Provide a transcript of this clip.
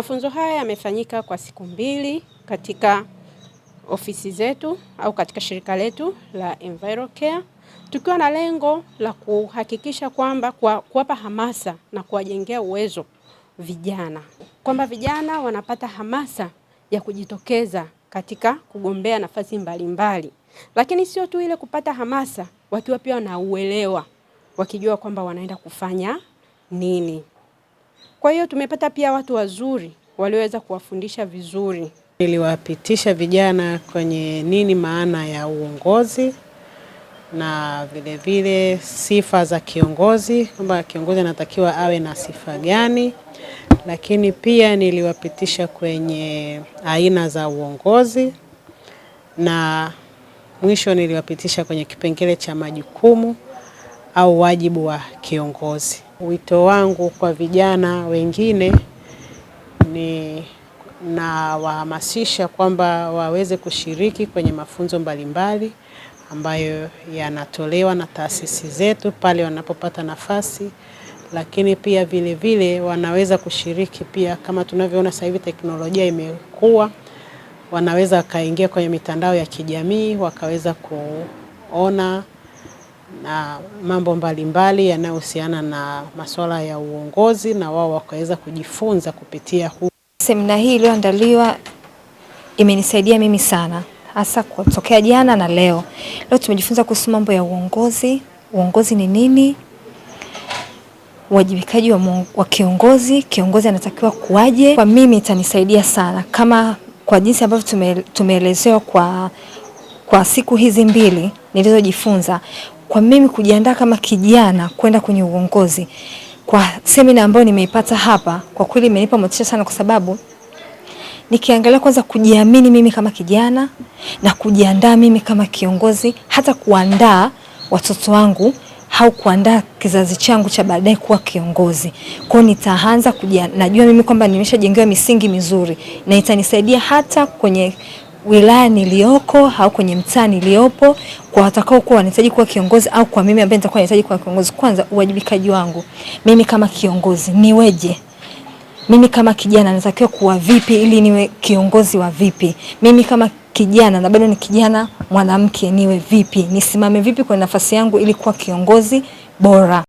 Mafunzo haya yamefanyika kwa siku 2 katika ofisi zetu au katika shirika letu la EnviroCare, tukiwa na lengo la kuhakikisha kwamba kuwapa hamasa na kuwajengea uwezo vijana, kwamba vijana wanapata hamasa ya kujitokeza katika kugombea nafasi mbalimbali. Lakini sio tu ile kupata hamasa, wakiwa pia na uelewa, wakijua kwamba wanaenda kufanya nini. Kwa hiyo tumepata pia watu wazuri walioweza kuwafundisha vizuri. Niliwapitisha vijana kwenye nini maana ya uongozi na vile vile sifa za kiongozi, kwamba kiongozi anatakiwa awe na sifa gani. Lakini pia niliwapitisha kwenye aina za uongozi, na mwisho niliwapitisha kwenye kipengele cha majukumu au wajibu wa kiongozi. Wito wangu kwa vijana wengine ni na wahamasisha kwamba waweze kushiriki kwenye mafunzo mbalimbali ambayo yanatolewa na taasisi zetu pale wanapopata nafasi. Lakini pia vile vile wanaweza kushiriki pia, kama tunavyoona sasa hivi teknolojia imekuwa, wanaweza kaingia kwenye mitandao ya kijamii wakaweza kuona na mambo mbalimbali yanayohusiana na masuala ya uongozi, na wao wakaweza kujifunza kupitia huu. Semina hii iliyoandaliwa imenisaidia mimi sana, hasa kutokea jana na leo. Leo tumejifunza kuhusu mambo ya uongozi. Uongozi ni nini? Uwajibikaji wa kiongozi. Kiongozi anatakiwa kuwaje? Kwa mimi itanisaidia sana, kama kwa jinsi ambavyo tumeelezewa kwa siku hizi 2 nilizojifunza. Kwa mimi kujiandaa kama kijana kwenda kwenye uongozi, kwa semina ambayo nimeipata hapa, kwa kweli imenipa motisha sana, kwa sababu nikiangalia kwanza kujiamini mimi kama kijana na kujiandaa mimi kama kiongozi, hata kuandaa watoto wangu au kuandaa kizazi changu cha baadaye kuwa kiongozi. Kwa nitaanza najua mimi kwamba nimeshajengewa misingi mizuri, na itanisaidia hata kwenye wilaya nilioko au kwenye mtaa niliopo, kwa watakao kuwa wanahitaji kuwa kiongozi au kwa mimi ambaye nitakuwa nahitaji kuwa kiongozi. Kwanza uwajibikaji wangu mimi kama kiongozi niweje? Mimi kama kijana natakiwa kuwa vipi ili niwe kiongozi wa vipi? Mimi kama kijana na bado ni kijana mwanamke niwe vipi? Nisimame vipi kwa nafasi yangu ili kuwa kiongozi bora?